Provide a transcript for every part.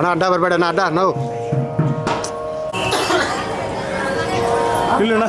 ಅಣ್ಣ ಅಡ್ಡ ಬರಬೇಡ ಅಣ್ಣ ಅಡ್ಡ ನಾವು ಇಲ್ಲಣ್ಣ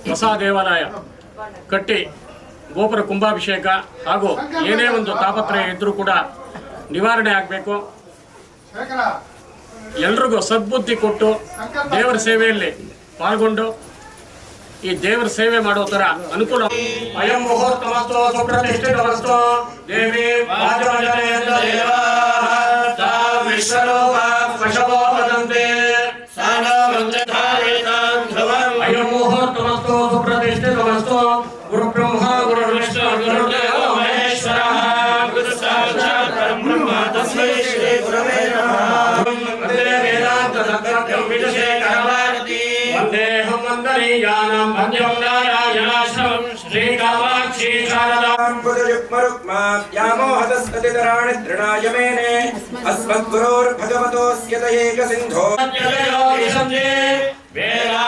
ಹೊಸ ದೇವಾಲಯ ಕಟ್ಟಿ ಗೋಪುರ ಕುಂಭಾಭಿಷೇಕ ಹಾಗೂ ಏನೇ ಒಂದು ತಾಪತ್ರಯ ಇದ್ರೂ ಕೂಡ ನಿವಾರಣೆ ಆಗಬೇಕು. ಎಲ್ರಿಗೂ ಸದ್ಬುದ್ಧಿ ಕೊಟ್ಟು ದೇವರ ಸೇವೆಯಲ್ಲಿ ಪಾಲ್ಗೊಂಡು ಈ ದೇವರ ಸೇವೆ ಮಾಡೋ ತರ ಅನುಕೂಲ. ಅಯಂ ಮುಹೂರ್ತಮಸ್ತು ಸುಪ್ರತಿಷ್ಠಿತಮಸ್ತು ದೇವಿ ಅಯಂ ಮುಹೂರ್ತಮಸ್ತು ಸುಪ್ರತಿಷ್ಠಿತಮಸ್ತು ಗುರು ಬ್ರಹ್ಮ ಗುರು ವಿಷ್ಣು ಗುರುದೇವ ಮಹೇಶ್ವರ ಗುರು ಸಾಕ್ಷಾತ್ ಪರಬ್ರಹ್ಮ ತಸ್ಮೈ ಶ್ರೀ ಗುರವೇ ನಮಃ. ವಂದೇ ವೇದಾಂತ ಸತ್ಯಂ ವಿಜಯಕರವಾರತಿ ವಂದೇಹಂ ವಂದನೀಯಾನಾಂ ಭಂಜಂ ನಾರಾಯಣಾಶ್ರಮಂ ಶ್ರೀ ಕಾಮಾಕ್ಷಿ ಶಾರದಾಂ ಪುರುಕ್ಮರುಕ್ಮಾ ವ್ಯಾಮೋಹತಸ್ತತಿತರಾಣಿ ತೃಣಾಯ ಮೇನೆ ಅಸ್ಮದ್ಗುರೋರ್ಭಗವತೋಸ್ಯ ದಯೇಕ ಸಿಂಧೋ ವೇದಾ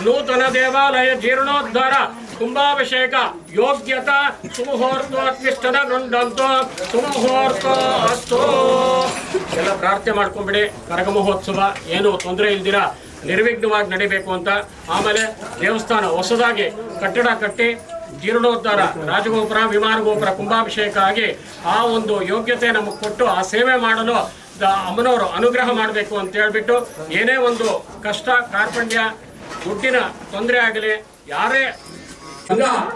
ನೂತನ ದೇವಾಲಯ ಜೀರ್ಣೋದ್ಧಾರ ಕುಂಭಾಭಿಷೇಕ ಯೋಗ್ಯತಾ ಸುಮುಹೂರ್ತೋತ್ಕೃಷ್ಟದ ಗೃಂಡಂತೋ ಸುಮುಹೂರ್ತೋ ಅಸ್ತೋ. ಎಲ್ಲ ಪ್ರಾರ್ಥನೆ ಮಾಡ್ಕೊಂಡ್ಬಿಡಿ. ಕರಗ ಮಹೋತ್ಸವ ಏನು ತೊಂದರೆ ಇಲ್ದಿರ ನಿರ್ವಿಘ್ನವಾಗಿ ನಡಿಬೇಕು ಅಂತ. ಆಮೇಲೆ ದೇವಸ್ಥಾನ ಹೊಸದಾಗಿ ಕಟ್ಟಡ ಕಟ್ಟಿ ಜೀರ್ಣೋದ್ಧಾರ, ರಾಜಗೋಪುರ, ವಿಮಾನ ಗೋಪುರ, ಕುಂಭಾಭಿಷೇಕ ಆಗಿ ಆ ಒಂದು ಯೋಗ್ಯತೆ ನಮಗೆ ಕೊಟ್ಟು ಆ ಸೇವೆ ಮಾಡಲು ಅಮ್ಮನವರು ಅನುಗ್ರಹ ಮಾಡಬೇಕು ಅಂತ ಹೇಳ್ಬಿಟ್ಟು, ಏನೇ ಒಂದು ಕಷ್ಟ ಕಾರ್ಪಣ್ಯ ದುಡ್ಡಿನ ತೊಂದರೆ ಆಗಲಿ ಯಾರೇ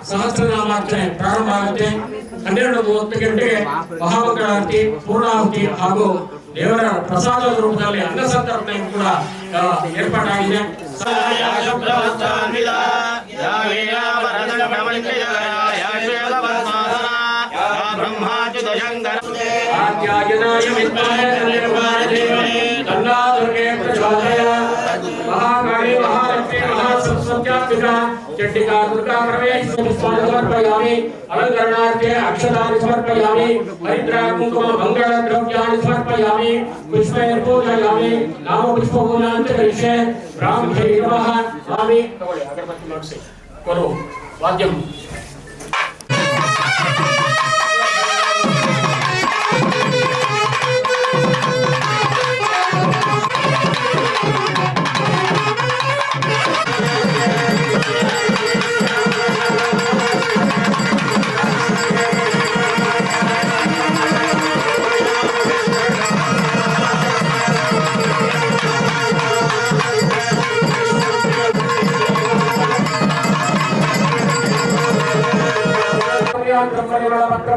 ಸಹಸ್ರನಾಮಾರ್ಚನೆ ಪ್ರಾರಂಭ ಆಗುತ್ತೆ. 12:30 ಗಂಟೆಗೆ ಮಹಾಮಂಗಳಾರತಿ, ಪೂರ್ಣಾಹುತಿ ಹಾಗೂ ದೇವರ ಪ್ರಸಾದದ ರೂಪದಲ್ಲಿ ಅನ್ನ ಸಂತರ್ಪಣೆ ಕೂಡ ಏರ್ಪಾಟಾಗಿದೆ. ಆದ್ಯಾಯನಾಯ ವಿದ್ಮಹೇ ಧೀಮಹಿ ತನ್ನೋ ದುರ್ಗೆ ಪ್ರಚೋದಯಾತ್. ಮಹಾಕಾಳಿ ಮಹಾಲಕ್ಷ್ಮೀ ಮಹಾಸರಸ್ವತ್ಯಾತ್ಮಿಕಾ ಚಂಡಿಕಾ ದುರ್ಗಾ ಪರಮೇಶ್ವರಿ ಸಮರ್ಪಯಾಮಿ. ಅಲಂಕರಣಾರ್ಥೆ ಅಕ್ಷತಾನಿ ಸಮರ್ಪಯಾಮಿ. ಹರಿದ್ರ ಕುಂಕುಮ ಮಂಗಳ ದ್ರವ್ಯಾನಿ ಸಮರ್ಪಯಾಮಿ. ಪುಷ್ಪೈರ್ಪೂಜಯಾಮಿ. ನಾಮ ಪುಷ್ಪಪೂಜಾಂಚ ಕರಿಷ್ಯೆ. ಬ್ರಾಹ್ಮಣೇ ನಮಃ. ಸ್ವಾಮಿ ತಗೊಳ್ಳಿ, ಅಗರಬತ್ತಿ ಮಾಡಿಸಿ ಕೊರು ವಾದ್ಯಂ.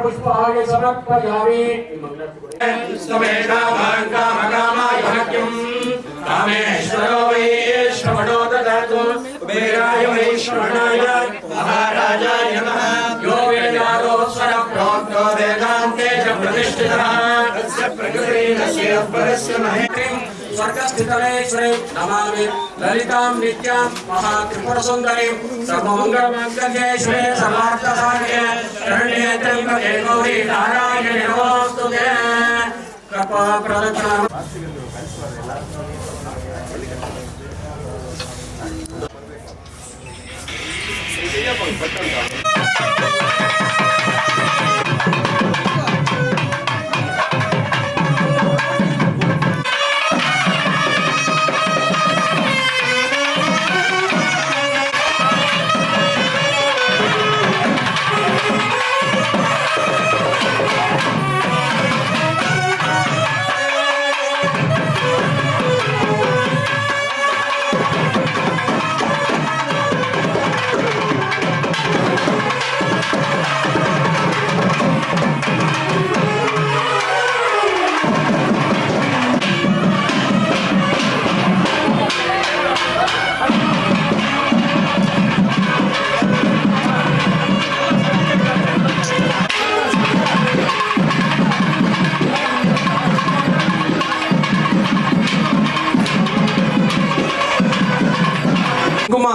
ಪುಷ್ಪಾಗೆ ಸಮರ್ಪಯಾಮಿ. ಕಾಮೇಶ್ವರೋ ವೈ ಶ್ರವಣೋ ದದಾತು. ಕುಬೇರಾಯ ವೈ ಶ್ರವಣಾಯ ಮಹಾರಾಜಾಯ ನಮಃ. ಯೋ ವೇದಾದೋಸ್ವರ ಪ್ರೋಕ್ತೋ ವೇದಾಂತೆ ಚ ಪ್ರತಿಷ್ಠಿತಃ ತಸ್ಯ ಪ್ರಕೃತಿರಸ್ಯ ಪರಸ್ಯ ಮಹೇತ್ರಿಂ ಸ್ವರ್ಗಸ್ಥಿತಲೇಶ್ವರೀಂ ನಮಾಮಿ. ಲಲಿತಾಂ ನಿತ್ಯಾಂ ಮಹಾತ್ರಿಪುರಸುಂದರೀಂ ಸರ್ವಮಂಗಳಮಾಂಗಲ್ಯೇ ಶಿವೆ ಸರ್ವಾರ್ಥಸಾಧಿಕೆ ಶರಣ್ಯೇ ತ್ರ್ಯಂಬಕೆ ಗೌರಿ ನಾರಾಯಣಿ ನಮೋಸ್ತುತೇ. ಕೃಪಾ ಪ್ರದಕ್ಷಿಣಾ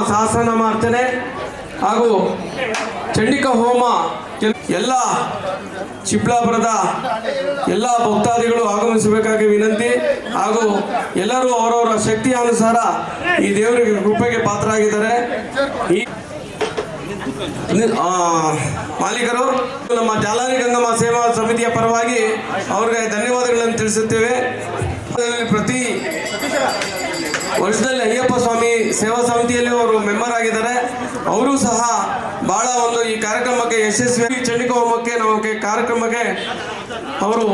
ಸಹಸ್ರನಾಮಾರ್ಚನೆ ಹಾಗೂ ಚಂಡಿಕಾ ಹೋಮ ಎಲ್ಲ ಚಿಕ್ಕಬಳ್ಳಾಪುರದ ಎಲ್ಲ ಭಕ್ತಾದಿಗಳು ಆಗಮಿಸಬೇಕಾಗಿ ವಿನಂತಿ. ಹಾಗೂ ಎಲ್ಲರೂ ಅವರವರ ಶಕ್ತಿಯ ಅನುಸಾರ ಈ ದೇವರಿಗೆ ಕೃಪೆಗೆ ಪಾತ್ರರಾಗಿದ್ದಾರೆ. ಈ ಮಾಲೀಕರು ನಮ್ಮ ಜಾಲಾರಿ ಗಂಗಮ್ಮ ಸೇವಾ ಸಮಿತಿಯ ಪರವಾಗಿ ಅವರಿಗೆ ಧನ್ಯವಾದಗಳನ್ನು ತಿಳಿಸುತ್ತೇವೆ. ಪ್ರತಿ ವರ್ಷದಲ್ಲಿ ಅಯ್ಯಪ್ಪ ಸ್ವಾಮಿ ಸೇವಾ ಸಮಿತಿಯಲ್ಲಿ ಅವರು ಮೆಂಬರ್ ಆಗಿದ್ದಾರೆ. ಅವರು ಸಹ ಬಹಳ ಒಂದು ಈ ಕಾರ್ಯಕ್ರಮಕ್ಕೆ ಯಶಸ್ವಿ ಚಂಡಿಕಾ ಹೋಮಕ್ಕೆ ನಮಗೆ ಕಾರ್ಯಕ್ರಮಕ್ಕೆ ಅವರು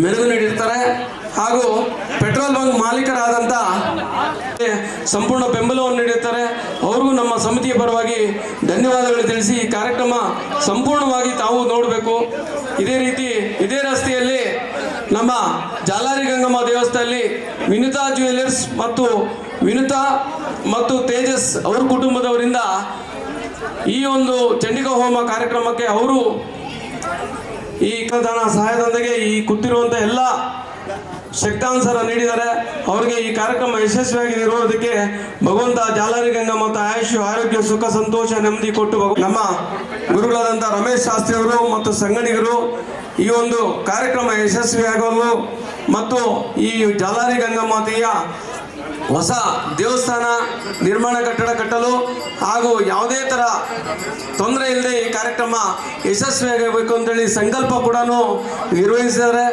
ಮೆರುಗು ನೀಡಿರ್ತಾರೆ. ಹಾಗೂ ಪೆಟ್ರೋಲ್ ಬಂಕ್ ಮಾಲೀಕರಾದಂಥ ಸಂಪೂರ್ಣ ಬೆಂಬಲವನ್ನು ನೀಡಿರ್ತಾರೆ. ಅವ್ರಿಗೂ ನಮ್ಮ ಸಮಿತಿಯ ಪರವಾಗಿ ಧನ್ಯವಾದಗಳು ತಿಳಿಸಿ ಈ ಕಾರ್ಯಕ್ರಮ ಸಂಪೂರ್ಣವಾಗಿ ತಾವು ನೋಡಬೇಕು. ಇದೇ ರೀತಿ ಇದೇ ರಸ್ತೆಯಲ್ಲಿ ನಮ್ಮ ಜಾಲಾರಿ ಗಂಗಮ್ಮ ದೇವಸ್ಥಾನದಲ್ಲಿ ವಿನುತಾ ಜ್ಯುವೆಲರ್ಸ್ ಮತ್ತು ವಿನುತಾ ಮತ್ತು ತೇಜಸ್ ಅವ್ರ ಕುಟುಂಬದವರಿಂದ ಈ ಒಂದು ಚಂಡಿಕಾ ಹೋಮ ಕಾರ್ಯಕ್ರಮಕ್ಕೆ ಅವರು ಈ ದಾನ ಸಹಾಯದೊಂದಿಗೆ ಈ ಕೂತಿರುವಂಥ ಎಲ್ಲ ಶಕ್ತಾನುಸಾರ ನೀಡಿದ್ದಾರೆ. ಅವರಿಗೆ ಈ ಕಾರ್ಯಕ್ರಮ ಯಶಸ್ವಿಯಾಗಿ ಇರುವುದಕ್ಕೆ ಭಗವಂತ ಜಾಲಾರಿ ಗಂಗಾ ಮತ್ತು ಆಯುಷ್ ಆರೋಗ್ಯ ಸುಖ ಸಂತೋಷ ನೆಮ್ಮದಿ ಕೊಟ್ಟು ನಮ್ಮ ಗುರುಗಳಾದಂಥ ರಮೇಶ್ ಶಾಸ್ತ್ರಿ ಅವರು ಮತ್ತು ಸಂಗಡಿಗರು ಈ ಒಂದು ಕಾರ್ಯಕ್ರಮ ಯಶಸ್ವಿಯಾಗಲು ಮತ್ತು ಈ ಜಾಲಾರಿ ಗಂಗಾ ಮಾತೆಯ ಹೊಸ ದೇವಸ್ಥಾನ ನಿರ್ಮಾಣ ಕಟ್ಟಡ ಕಟ್ಟಲು ಹಾಗೂ ಯಾವುದೇ ಥರ ತೊಂದರೆ ಇಲ್ಲದೆ ಈ ಕಾರ್ಯಕ್ರಮ ಯಶಸ್ವಿಯಾಗಬೇಕು ಅಂತೇಳಿ ಸಂಕಲ್ಪ ಕೂಡ ನಿರ್ವಹಿಸಿದ್ದಾರೆ.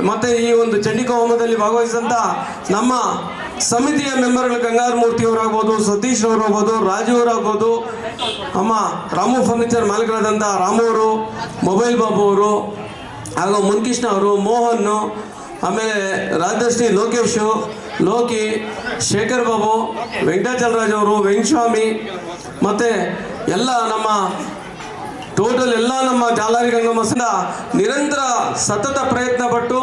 ಮತ್ತು ಈ ಒಂದು ಚಂಡಿಕಾ ಹೋಮದಲ್ಲಿ ಭಾಗವಹಿಸಿದಂಥ ನಮ್ಮ ಸಮಿತಿಯ ಮೆಂಬರ್ಗಳು ಗಂಗಾಧರ ಮೂರ್ತಿಯವರಾಗ್ಬೋದು, ಸತೀಶ್ ಅವರಾಗ್ಬೋದು, ರಾಜು ಅವರಾಗ್ಬೋದು, ಅಮ್ಮ ರಾಮು ಫರ್ನಿಚರ್ ಮಾಲೀಕರಾದಂಥ ರಾಮು ಅವರು, ಮೊಬೈಲ್ ಬಾಬು ಅವರು ಹಾಗೂ ಮುನ್ಕೃಷ್ಣ ಅವರು, ಮೋಹನ್, ಆಮೇಲೆ ರಾಜಶ್ರೀ ಲೋಕೇಶು, ಲೋಕಿ, ಶೇಖರ್ ಬಾಬು, ವೆಂಕಟಾಚಲರಾಜ್ ಅವರು, ವೆಂಕಟಸ್ವಾಮಿ ಮತ್ತು ಎಲ್ಲ ನಮ್ಮ ಟೋಟಲ್ ಎಲ್ಲ ನಮ್ಮ ಜಾಲಾರಿ ಗಂಗಮ್ಮ ನಿರಂತರ ಸತತ ಪ್ರಯತ್ನ ಪಟ್ಟು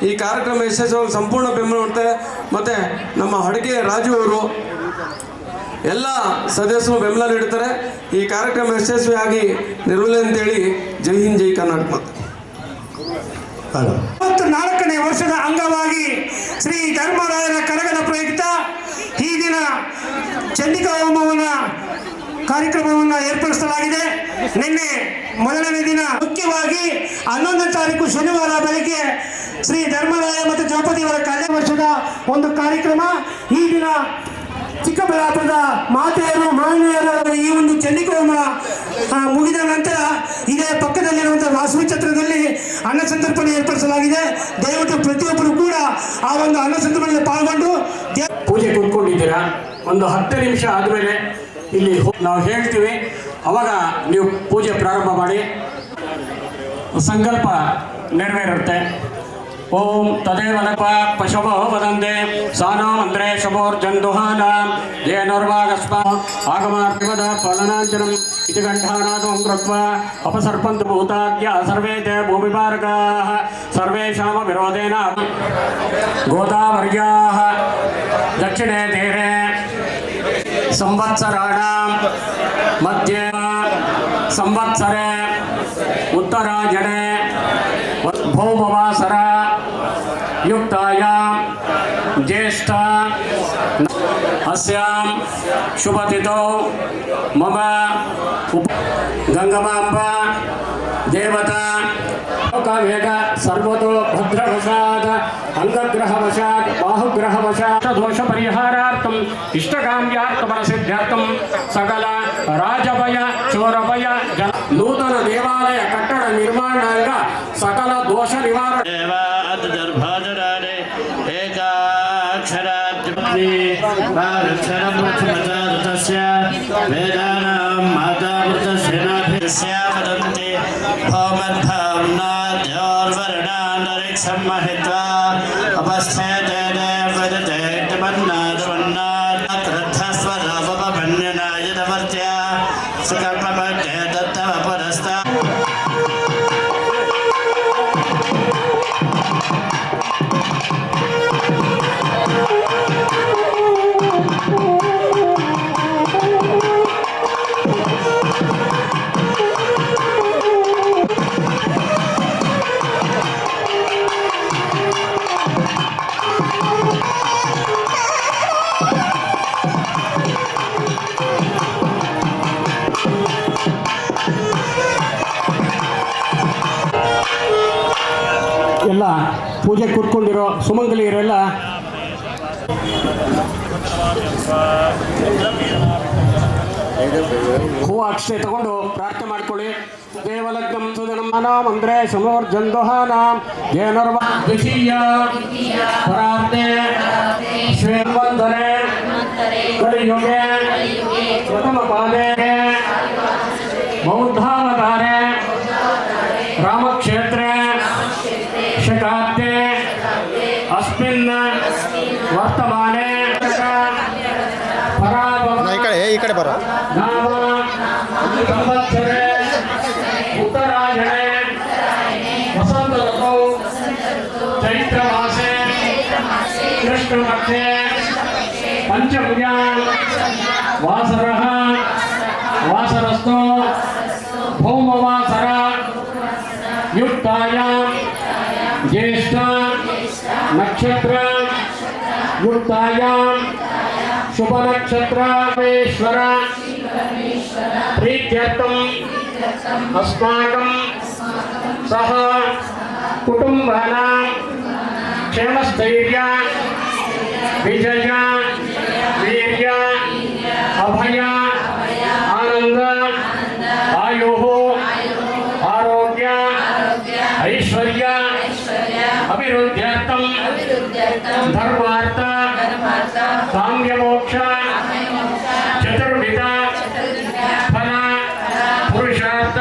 ಈ ಕಾರ್ಯಕ್ರಮ ಯಶಸ್ವಿ ಸಂಪೂರ್ಣ ಬೆಂಬಲ ಮಾಡ್ತಾರೆ. ಮತ್ತು ನಮ್ಮ ಅಡುಗೆ ರಾಜು ಅವರು ಎಲ್ಲ ಸದಸ್ಯರು ಬೆಂಬಲ ನೀಡುತ್ತಾರೆ. ಈ ಕಾರ್ಯಕ್ರಮ ಯಶಸ್ವಿಯಾಗಿ ನಿರ್ವಹಣೆ ಅಂತೇಳಿ ಜೈ ಹಿಂದ್ ಜೈ ಕರ್ನಾಟಕ. 24ನೇ ವರ್ಷದ ಅಂಗವಾಗಿ ಶ್ರೀ ಧರ್ಮರಾಯನ ಕರಗದ ಪ್ರಯುಕ್ತ ಈ ದಿನ ಚಂಡಿಕಾ ಹೋಮವನ್ನು ಕಾರ್ಯಕ್ರಮವನ್ನು ಏರ್ಪಡಿಸಲಾಗಿದೆ. ನಿನ್ನೆ ಮೊದಲನೇ ದಿನ ಮುಖ್ಯವಾಗಿ 11ನೇ ತಾರೀಕು ಶನಿವಾರ ಬೆಳಗ್ಗೆ ಶ್ರೀ ಧರ್ಮರಾಯ ಮತ್ತು ದ್ರೌಪದಿಯವರ ಕಲ್ಯಾಣ ವರ್ಷದ ಒಂದು ಕಾರ್ಯಕ್ರಮ. ಈ ದಿನ ಚಿಕ್ಕಬಳ್ಳಾಪುರದ ಮಾತೆಯರು ಮಹನೀಯರ ಈ ಒಂದು ಚಂಡಿಕಾ ಹೋಮ ಮುಗಿದ ನಂತರ ಇದೇ ಪಕ್ಕದಲ್ಲಿರುವಂತಹ ವಾಸವಿ ಛತ್ರದಲ್ಲಿ ಅನ್ನ ಸಂತರ್ಪಣೆ ಏರ್ಪಡಿಸಲಾಗಿದೆ. ದಯವಿಟ್ಟು ಪ್ರತಿಯೊಬ್ಬರು ಕೂಡ ಆ ಒಂದು ಅನ್ನ ಸಂತರ್ಪಣೆಯಲ್ಲಿ ಪಾಲ್ಗೊಂಡು ಪೂಜೆ ಕೂತ್ಕೊಂಡಿದ್ದೀರಾ. ಒಂದು 10 ನಿಮಿಷ ಆದಮೇಲೆ ಇಲ್ಲಿ ನಾವು ಹೇಳ್ತೀವಿ, ಅವಾಗ ನೀವು ಪೂಜೆ ಪ್ರಾರಂಭ ಮಾಡಿ. ಸಂಕಲ್ಪ ನೆರವೇರುತ್ತೆ. ಓಂ ತದೇವ ಲಪ ಪಶವೋ ವದಂತೆ ಸಾನೋ ಮಂತ್ರೇ ಶವೋರ್ಜಂದುಹಾನ ಜೇನೋರ್ವಾಗಸ್ಮ ಆಗಮಾರ್ಪಿವದ ಫಲನಾಂಜನಂ ಇತಿ ಕಂಠಾನಾದಂ ಕೃತ್ವಾ ಅಪಸರ್ಪಂತು ಭೂತಾದ್ಯ ಸರ್ವೇ ತೇ ಭೂಮಿಪಾರಕಾಃ ಸರ್ವೇಷಾಂ ವಿರೋಧೇನ ಗೋದಾವರ್ಯಾಃ ದಕ್ಷಿಣೇ ತೀರೆ ಸಂವತ್ಸರಾಣಾಂ ಮಧ್ಯೆ ಸಂವತ್ಸರೆ ಉತ್ತರಾಯಣೆ ಭೌಮವಾಸರ ಯುಕ್ತಾಯಾಂ ಜ್ಯೇಷ್ಠ ಅಸ್ಯಾಂ ಶುಭತಿಥೌ ಮಮ ಗಂಗಮಾಂಬ ದೇವತಾ ಲೋಕವೇದ ಸರ್ವತೋ ಭದ್ರವಶಾತ್ ಅಂಗಗ್ರಹವಶಾತ್ ಬಾಹುಗ್ರಹವಶಾತ್ ದೋಷ ಪರಿಹಾರಾರ್ಥಂ ಇಷ್ಟಕಾಮ್ಯಾರ್ಥಪರಸಿದ್ಧಾರ್ಥಂ ಸಕಲ ರಾಜಭಯ ಚೋರಭಯ ಜನ ನೂತನ ದೇವಾಲಯ ಕಟ್ಟಡ ನಿರ್ಮಾಣಾಂಗ ಸಕಲ ದೋಷ ನಿವಾರಣೆ ಎಲ್ಲ ಪೂಜೆ ಕೂತ್ಕೊಂಡಿರೋ ಸುಮಂಗಲಿಯರೆಲ್ಲ ಹೂವು ಅಕ್ಷತೆ ತಗೊಂಡು ಪ್ರಾರ್ಥನೆ ಮಾಡ್ಕೊಳ್ಳಿ. ದೇವಲಗ್ನಂ ಸುಧನಂ ಅಂದ್ರೆ ಸಮೋರ್ಜಂದೋಹಾನಾಂ ಜೇನರ್ವ ದ್ವಿತೀಯ ಪರಾರ್ಧೆ ಶ್ವೇತವಂದನೆ ಕಲಿಯುಗೆ ಪ್ರಥಮ ಪಾದೆ ಬೌದ್ಧಾವತಾರೆ ರಾಮಕ್ಷೇತ್ರೆ ಶಕಾಬ್ದೆ ಅಸ್ಮಿನ್ ವರ್ತಮಾನೆ ಈ ಕಡೆ ಬರೋ ನಾಮ ಸಂವತ್ಸರೆ ಉತ್ತರಾಯಣೆ ವಸಂತ ಋತೌ ಚೈತ್ರ ಮಾಸೆ ಕೃಷ್ಣ ಪಕ್ಷೆ ಪಂಚಭುಜಾಂ ವಾಸರಃ ವಾಸರಸ್ಥೋ भौमवासर युक्तायां ज्येष्ठ नक्षत्र युक्तायां शुभ नक्षत्र परमेश्वर प्रीत्यर्थम् अस्माकं सह कुटुंबानां क्षेमस्थैर्य विजय वीर्य अभय आनंद आयुः आरोग्य ऐश्वर्य अभिवृद्ध्यर्थं धर्मार्थ काम्यमोक्ष चतुर्विध फल पुरुषार्थ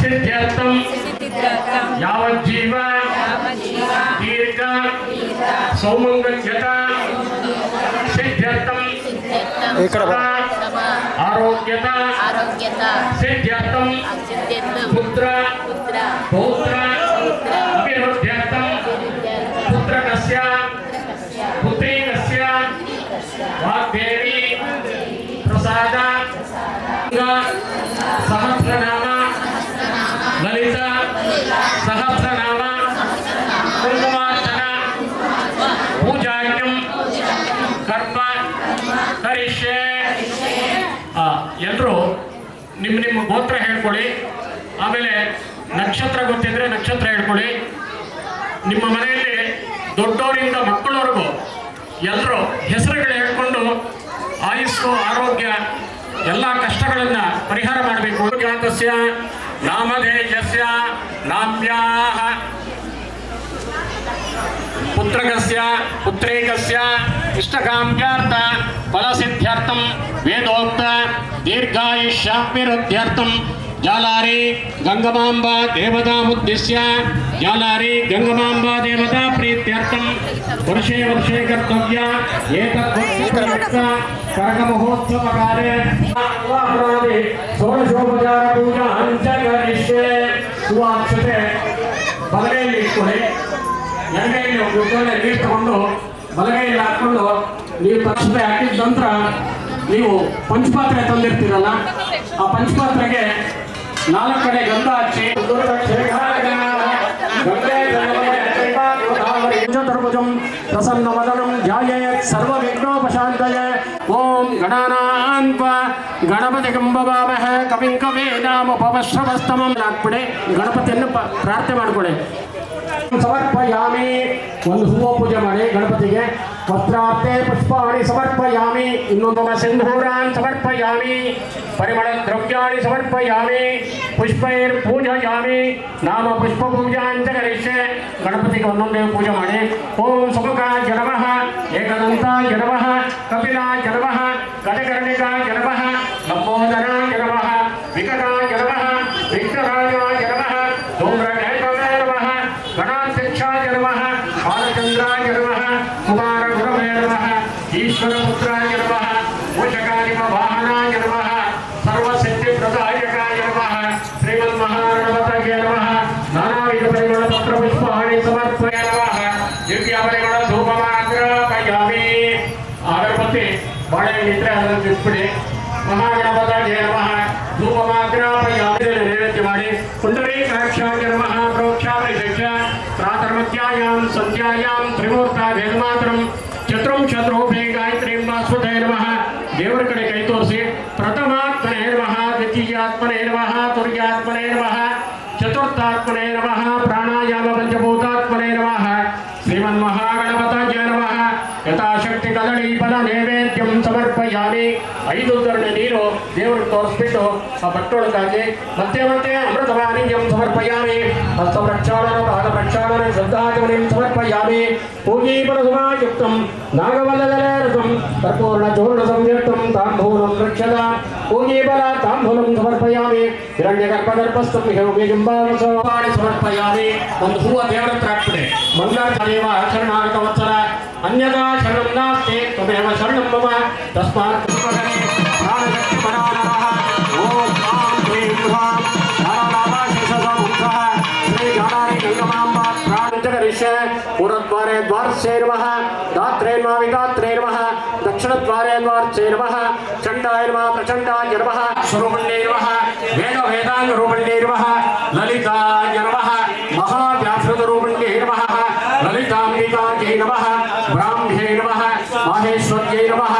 सिद्ध्यर्थं यावज्जीव दीर्घ सौमंगल्यता सिद्ध्यर्थं ఇక్కడ బా. आरोग्यता सिद्ध्यर्थं पुत्र पौत्र अभिवृद्ध्यर्थं पुत्रकस्य पुत्रीकस्य वाग्देवी प्रसाद सहस्रनाम ललित सहस्रनाम कुंकुमार्चन पूजार्घ्यं कर्म ಕರಿಷ್ಯೆ. ಎಲ್ಲರೂ ನಿಮ್ಮ ನಿಮ್ಮ ಗೋತ್ರ ಹೇಳ್ಕೊಳ್ಳಿ. ಆಮೇಲೆ ನಕ್ಷತ್ರ ಗೊತ್ತಿದ್ರೆ ನಕ್ಷತ್ರ ಹೇಳ್ಕೊಳ್ಳಿ. ನಿಮ್ಮ ಮನೆಯಲ್ಲಿ ದೊಡ್ಡವರಿಂದ ಮಕ್ಕಳವರೆಗೂ ಎಲ್ಲರೂ ಹೆಸರುಗಳು ಹೇಳ್ಕೊಂಡು ಆಯುಸ್ಸು ಆರೋಗ್ಯ ಎಲ್ಲ ಕಷ್ಟಗಳನ್ನ ಪರಿಹಾರ ಮಾಡಬೇಕು. ಜಾತಸ್ಯ ನಾಮಧೇಯಸ್ಯ ನಾಮ್ಯಾಹ पुत्रकस्य पुत्रेकस्य इष्टकाम्यार्थ फलसिद्ध्यर्थं वेदोक्त दीर्घायुष्याभिवृद्ध्यर्थं जालारी गंगमांबा देवता उद्दिश्य जालारी गंगमांबा देवता प्रीत्यर्थं वर्षे वर्षे कर्तव्य एतत् करक महोत्सव काले षोडशोपचार पूजा अंचकरिष्ये सुवाक्षते बलगैಯಲ್ಲಿ ಇಟ್ಕೊಳ್ಳಿ. ಎಡಗೈಯಲ್ಲಿ ಒಂದು ಉದ್ದನೆ ನೀರು ತಗೊಂಡು ಬಲಗೈಯಲ್ಲಿ ಹಾಕೊಂಡು ನೀವು ತಕ್ಷಣ ಹಾಕಿದ ನಂತರ ನೀವು ಪಂಚಪಾತ್ರೆ ತಂದಿರ್ತೀರಲ್ಲ, ಆ ಪಂಚಪಾತ್ರೆಗೆ 4 ಕಡೆ ಗಂಧ ಹಚ್ಚಿ ಚತುರ್ಭುಜಂ ಪ್ರಸನ್ನವದನಂ ಧ್ಯಾಯೇತ್ ಸರ್ವವಿಘ್ನೋಪಶಾಂತಯೇ. ಓಂ ಗಣಾನಾನ್ವ ಗಣಪತಿಗಂ ಭವಾಮಹೇ ಕವಿಂ ಕವೀನಾಮುಪಮಶ್ರವಸ್ತಮಂ. ಹಾಕ್ಬಿಡಿ, ಗಣಪತಿಯನ್ನು ಪ್ರಾರ್ಥನೆ ಮಾಡ್ಕೊಳ್ಳಿ. ಸಮರ್ಪಯಾಮಿ, ಒಂದು ಹೂವು ಪೂಜೆ ಮಾಡಿ ಗಣಪತಿಗೆ. ವಸ್ತ್ರಾರ್ಥೆ ಪುಷ್ಪಾಣಿ ಸಮರ್ಪಯಾಮಿ, ಇನ್ನೊಂದು ಸಿಂಧೂರಾನ್ ಸಮರ್ಪಯಾಮಿ, ಪರಿಮಳ ದ್ರವ್ಯಾಣಿ ಸಮರ್ಪಯಾಮಿ, ಪುಷ್ಪೈರ್ ಪೂಜಯಾಮಿ, ನಾಮ ಪುಷ್ಪ ಪೂಜಾಂಚ ಕರಿಷ್ಯೆ. ಗಣಪತಿಗೆ ಒಂದೊಂದೇ ಪೂಜೆ ಮಾಡಿ. ಓಂ ಸುಮುಖಾಯ ನಮಃ, ಏಕದಂತಾಯ ನಮಃ, ಕಪಿಲಾಯ ನಮಃ, ಗಜಕರ್ಣಿಕಾಯ ನಮಃ, ಲಂಬೋದರಾಯ ನಮಃ, ವಿಕಟಾಯ ನಮಃ, ವಿಘ್ನರಾಯ ನಮಃ, ಧೂಮ್ರನೇತ್ರಾಯ ನಮಃ, ಗಣಾಧ್ಯಕ್ಷಾಯ ನಮಃ, ಬಾಲಚಂದ್ರಾಯ ನಮಃ, ಕುಮಾರ ಗುರವೇ ನಮಃ, ಈಶ್ವರಪುತ್ರಾಯ ನಮಃ, ಮೋಷಕಾಲಿಮ ವಾಹನಾಯ ನಮಃ, ಸರ್ವಸಿದ್ಧಿಪ್ರದಾಯಕಾಯ ನಮಃ, ಶ್ರೀಮನ್ಮಹಾಗಣಪತಯೇ ನಮಃ. ನಾನಾವಿಧ ಪರಿಮಳ ಪತ್ರ ಪುಷ್ಪಾಣಿ ಸಮರ್ಪಯ ನಮಃ. ದಿವ್ಯ ಪರಿಮಳ ಧೂಪಮಾಗ್ರಾಪಯಾಮಿ. ಅಗರಬತ್ತಿ ಬಾಳೆಹಣ್ಣಿದ್ರೆ ಅದನ್ನು ಬಿಟ್ಬಿಡಿ. ಮಹಾಗಣಪತಯೇ ನಮಃ. ಧೂಪಮಾಗ್ರಾಪಯಾಮಿ, ನೈವೇದ್ಯ ಮಾಡಿ. ಪುಂಡರೀಕಾಕ್ಷಾಯ ನಮಃ, ಪ್ರೋಕ್ಷಾಪರಿಶೇಷ ಪ್ರಾತರ್ಮಧ್ಯಾಯಾಂ ಸಂಧ್ಯಾಯಾಂ ತ್ರಿಮೂರ್ತ ವೇದಮಾತ್ರಂ ಚತುರ್ವಿಂಶದ್ರೂಪೇ ಗಾಯತ್ರೀಂ ವಾಸ್ವತೇ ನಮಃ. ದೇವರ ಕಡೆ ಕೈ ತೋರಿಸಿ. ಪ್ರಥಮಾತ್ಮನೇ ನಮಃ, ದ್ವಿತೀಯಾತ್ಮನೇ ನಮಃ, ತುರ್ಯಾತ್ಮನೇ ನಮಃ, ಚತುರ್ಥಾತ್ಮನೇ ನಮಃ, ಪ್ರಾಣಾಯಾಮ ಪಂಚಭೂತಾತ್ಮನೇ ನಮಃ. ಶ್ರೀಮನ್ಮಹಾಗಣಪತಯೇ ನಮಃ. ಯಥಾಶಕ್ತಿ ಕದಳಿ ಫಲ ನೈವೇದ್ಯಂ ಸಮರ್ಪಯಾಮಿ. 5 ಉದ್ದರಣೆ ನೀರು ದೇವರಿಗೆ ತೋರಿಸ್ಬಿಟ್ಟು ಆ ಬಟ್ಟೊಳಗಾಗಿ ಮತ್ತೆ ಮತ್ತೆ ಅಮೃತವಾಣಿಜ್ಯಂ ಸಮರ್ಪಯಾಮಿ. ಹಸ್ತ ಪ್ರಕ್ಷಾಳನ ಪಾದ ಪ್ರಕ್ಷಾಳನ ಶ್ರದ್ಧಾಚಮನಿಂ ಸಮರ್ಪಯಾಮಿ. ಪೂಜೀಪರಸುಮಾಯುಕ್ತಂ ನಾಗವಲ್ಲದಲೇರಸಂ ಕರ್ಪೂರ್ಣ ಚೂರ್ಣ ಸಂಯುಕ್ತಂ ತಾಂಬೂಲಂ ವೃಕ್ಷದ ಪೂಜೀಫಲ ತಾಂಬೂಲಂ ಸಮರ್ಪಯಾಮಿ. ಹಿರಣ್ಯಗರ್ಭಗರ್ಭಸ್ಥಂ ಹಿರಣ್ಯಜುಂಬಾವಸವಾಣಿ ಸಮರ್ಪಯಾಮಿ. ಒಂದು ಹೂವ ದೇವರ ಹತ್ರ ಹಾಕ್ಬಿಡಿ. ಮಂಗಳಾದೇವ ಶರಣಾಗತ ವತ್ಸಲ ಅನ್ಯದಾ ಶರಣಂ ನಾಸ್ತಿ ತ್ವಮೇವ ಶರಣಂ ಮಮ. ತಸ್ಮಾತ್ ಪ್ರಾಣಶಕ್ತಿ ಪರಾನರಃ. ಓಂ ಆಂ ಕ್ಲೀಂ ಹ್ರಾಂ ನಾರಾಯಣಾಶೇಷಸಮುಖಃ ಶ್ರೀ ಜಾಲಾರಿ ಗಂಗಮಾಂಬಾ ಪ್ರಾಣಂಚ ಕರಿಷ್ಯೆ. ಪುರದ್ವಾರೆ ದ್ವಾರಸ್ಯೈ ನಮಃ, ದಾತ್ರೇ ನಮಃ, ವಿಧಾತ್ರೇ ನಮಃ. नमः दक्षिणद्वारे द्वार्चे नमः चण्डाय नमः प्रचण्डाय नमः स्वरूपिण्ये नमः वेदाङ्गरूपिण्ये नमः ललिताय नमः महाव्यासरूपिण्ये नमः ललिताम्बिकायै नमः ब्राह्म्ये नमः माहेश्वर्यै नमः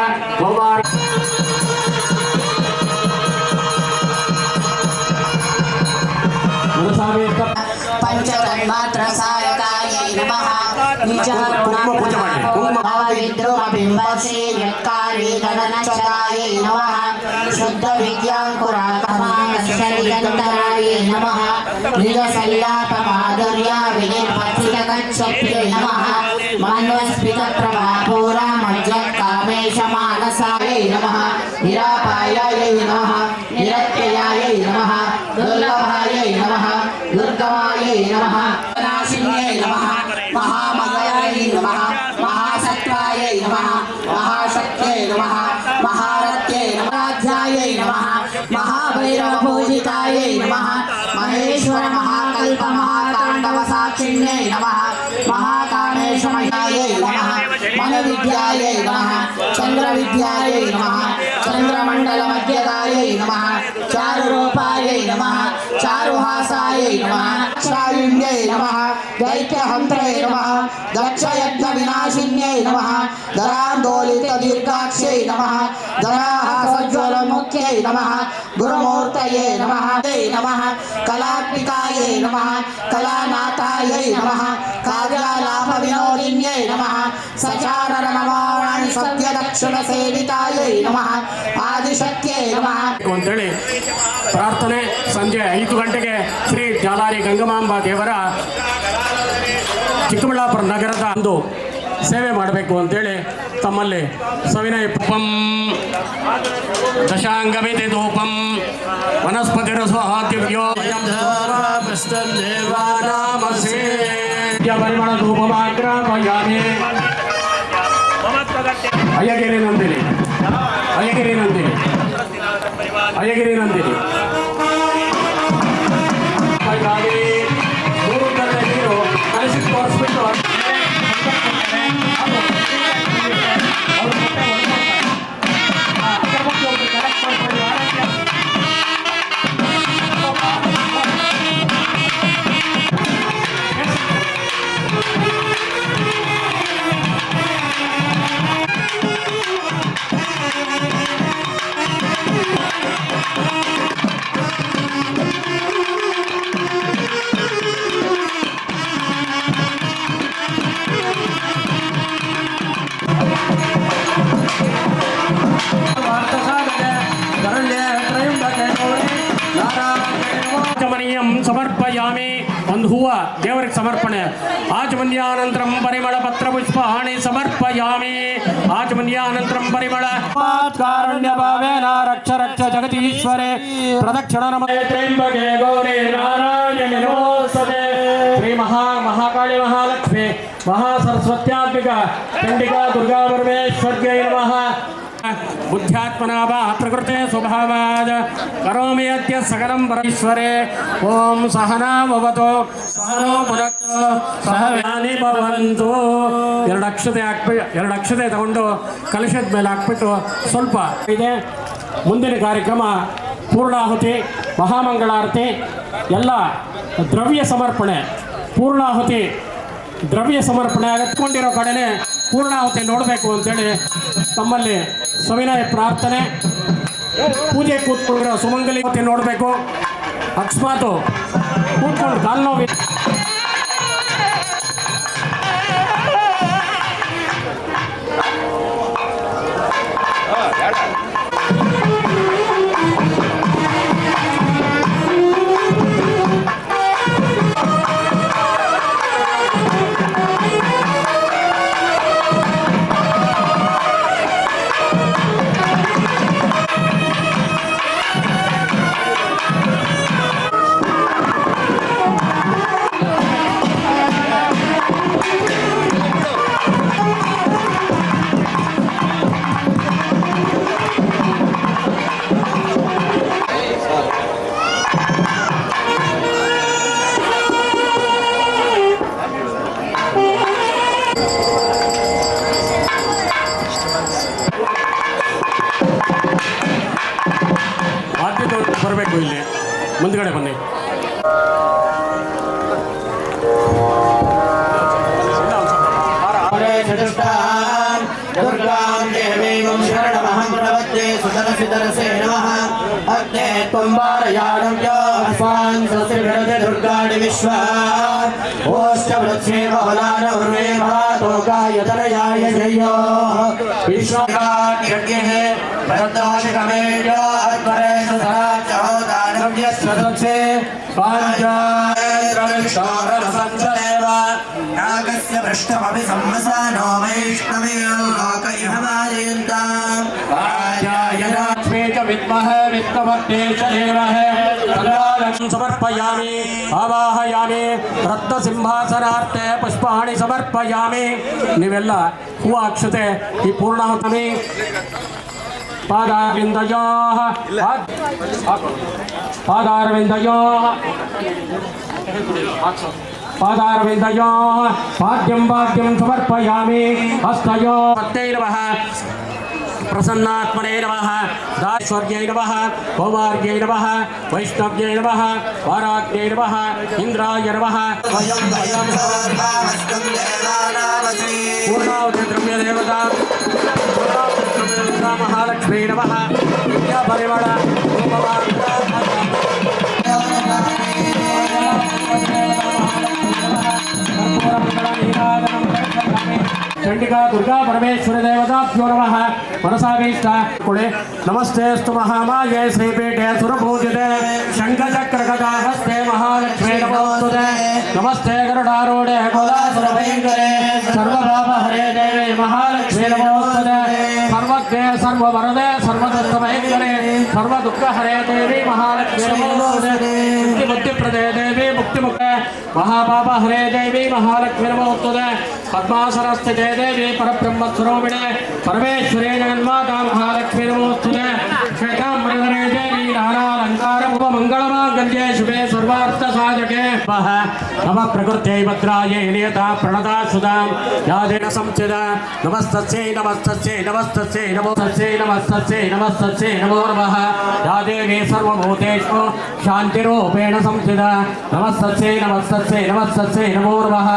पंचतन्मात्र सायकायै नमः विद्रोहबिम्बसे यत्कारे गगनचरायै नमः शुद्ध विद्याङ्कुराकमानशरीरन्तरायै नमः निजसल्लापमाधुर्या विनिर्पथितकच्छप्यै नमः मन्वस्फितप्रभापूरा मज्जत्कामेशमानसायै नमः निरापायायै नमः निरत्ययायै नमः दुर्लभायै नमः दुर्गमायै नमः नाशिन्यै नमः महामयायै नमः महासत्त्वायै नमः महाशक्त्यै नमः महारत्यै नमः राज्यायै नमः महाभैरवपूजितायै नमः महेश्वर महाकल्प महाताण्डव साक्षिण्यै नमः महाकामेशमयायै नमः मनोविद्यायै नमः चन्द्रविद्यायै नमः चन्द्रमण्डलमध्यगायै नमः चारुरूपायै नमः चारुहासायै नमः क्षायुण्यै नमः दैत्यहन्त्रे नमः दक्षयज्ञविनाशिन्यै नमः दरान्दोलितदीर्घाक्षै नमः दराहासज्वलमुख्यै नमः गुरुमूर्तये नमः नमः कलात्मिकायै नमः कलानाथायै नमः काव्यालापविनोदिन्यै नमः सचारणनमाणि सत्यदक्षिणसेवितायै नमः आदिशक्त्यै नमः ಅಂತೇಳಿ ಪ್ರಾರ್ಥನೆ ಸಂಜೆ 5 ಗಂಟೆಗೆ ಶ್ರೀ ಜಾಲಾರಿ ಗಂಗಮಾಂಬಾ ದೇವರ ಚಿಕ್ಕಬಳ್ಳಾಪುರ ನಗರದ ಒಂದು ಸೇವೆ ಮಾಡಬೇಕು ಅಂತೇಳಿ ತಮ್ಮಲ್ಲಿ ಸವಿನಯ ಪಂ ದಶಾಂಗಮಿತಿ ಧೂಪಂ ವನಸ್ಪತಿರಸ್ವಾದಿವ್ಯೋ ದೇವಾನಾಮಸೇ ಪರಿಮಳ ಧೂಪಮಾಗ್ರಾಪಯಾಮಿ ಅಯ್ಯಗಿರಿ ನಂದಿನಿ ಅಯ್ಯಗಿರಿ ನಂದಿನಿ ಅಯ್ಯಗಿರಿ ನಂದಿನಿ ಮೂರು ಕಡೆ ನೀರು ಕಲಿಸಿ ತೋರಿಸ್ಬಿಟ್ಟು ಸಮರ್ಪಯಾಮಿ ಒಂದು ಹೂವ ದೇವರಿಗೆ ಸಮರ್ಪಣೆ ಆಚಮನ್ಯಾನಂತರಂ ಪರಿಮಳ ಪತ್ರ ಪುಷ್ಪಾಣಿ ಸಮರ್ಪಯಾಮಿ ಆಚಮನ್ಯಾನಂತರಂ ಪರಿಮಳ ಕಾರುಣ್ಯ ಭಾವೇನ ರಕ್ಷ ರಕ್ಷ ಜಗದೀಶ್ವರೇ ಪ್ರದಕ್ಷಿಣ ನಮಃ ತ್ರ್ಯಂಬಕೆ ಗೌರಿ ನಾರಾಯಣಿ ನಮೋಸ್ತುತೇ ಶ್ರೀ ಮಹಾಕಾಳಿ ಮಹಾಲಕ್ಷ್ಮಿ ಮಹಾಸರಸ್ವತ್ಯಾತ್ಮಿಕ ಚಂಡಿಕಾ ದುರ್ಗಾ ಪರಮೇಶ್ವರ್ಯೈ ನಮಃ बुद्ध्यात्मना वा प्रकृते स्वभावाद करोमि अद्य सकलं परमेश्वरे ओम सहना भवतु सहनो भुनक्तु सह व्यानि भवन्तु ಎರಡು ಅಕ್ಷತೆ ತಗೊಂಡು ಕಲಶದ ಮೇಲೆ ಹಾಕ್ಬಿಟ್ಟು ಸ್ವಲ್ಪ ಇದೆ ಮುಂದಿನ ಕಾರ್ಯಕ್ರಮ ಪೂರ್ಣಾಹುತಿ ಮಹಾಮಂಗಳಾರತಿ ಎಲ್ಲ ದ್ರವ್ಯ ಸಮರ್ಪಣೆ ಪೂರ್ಣಾಹುತಿ ದ್ರವ್ಯ ಸಮರ್ಪಣೆ ಅಗತ್ಕೊಂಡಿರೋ ಕಡೆನೇ ಪೂರ್ಣಾಹುತಿ ನೋಡಬೇಕು ಅಂತೇಳಿ ತಮ್ಮಲ್ಲಿ ಸವಿನಯ ಪ್ರಾರ್ಥನೆ ಪೂಜೆ ಕೂತ್ಕೊಂಡಿರೋ ಸುಮಂಗಲಿ ನೋಡಬೇಕು ಅಕಸ್ಮಾತು ಕೂತ್ಕೊಂಡು ಕಾಲು ನೋವು ಮುಂದ್ಗಡೆ ಬನ್ನಿ. दुर्गां देवीं शरणमहं प्रपद्ये सुदर्शे नमः अग्ने त्वम्बारयाणव्यो अस्मान् स्वस्तिभिरते दुर्गाणि विश्वा ओष्टवृक्षे बहुलान उर्वे महातोकायतनयाय जयो विश्वकार्यज्ञः भरद्वाजकमेभ्यो अध्वरे सुधराचहोदानव्यस्वदक्षे पाञ्चायत्रविक्षोरसञ्चरेव नागस्य पृष्ठमपि संवसानो वैष्णवे लोक इह मारयन्ताम् लक्ष्मी च विद्महे विष्णुभक्ते च देवहे लक्ष्मी समर्पयामि आवाहयामि रत्नसिंहासनार्थे पुष्पाणि समर्पयामि ನೀವೆಲ್ಲ ಹೂವು ಅಕ್ಷತೆ ಈ ಪೂರ್ಣಾಹುತಿ ಪಾದಾರವಿಂದಯೋಃ पाद्यं समर्पयामि हस्तयो पत्यै नमः प्रसन्नात्मने नमः दाश्वर्यै नमः कौमार्यै नमः वैष्णव्यै नमः वाराग्यै नमः इन्द्राय नमः पूर्णाहुति द्रव्यदेवता महालक्ष्मी नमः विद्यापरिमळ चंडिका दुर्गा परमेश्वर देवताभ्यो नमः मनसाभीष्ट कुले नमस्तेस्तु महामाये श्रीपीठे सुरपूजिते शंखचक्रगदाहस्ते महालक्ष्मी नमोस्तुते नमस्ते गरुडारूढे कुलासुरभयङ्करे सर्वपापहरे देवी महालक्ष्मी नमोस्तुते सर्वज्ञे सर्ववरदे सर्वदुःखभयङ्करे सर्वदुःखहरे देवी महालक्ष्मी नमोस्तुते बुद्धिप्रदे देवी मुक्तिमुखे महापापहरे देवी महालक्ष्मी नमोस्तुते पद्मासनस्थिते देवी परब्रह्मस्वरूपिणे परमेश्वरे जगन्माता महालक्ष्मी नमोस्तुते श्वेताम्बरधरे देवी नानालङ्कार उपमङ्गलमाङ्गल्ये शुभे सर्वार्थसाधके नमः प्रकृत्यै भद्रायै नियता प्रणता सुधां यादेन संचिता नमस्तस्यै नमस्तस्यै नमस्तस्यै नमोस्तस्यै नमस्तस्यै नमस्तस्यै नमो नमः या देवी सर्वभूतेषु शान्तिरूपेण संचिता नमस्तस्यै नमस्तस्यै नमस्तस्यै नमो नमः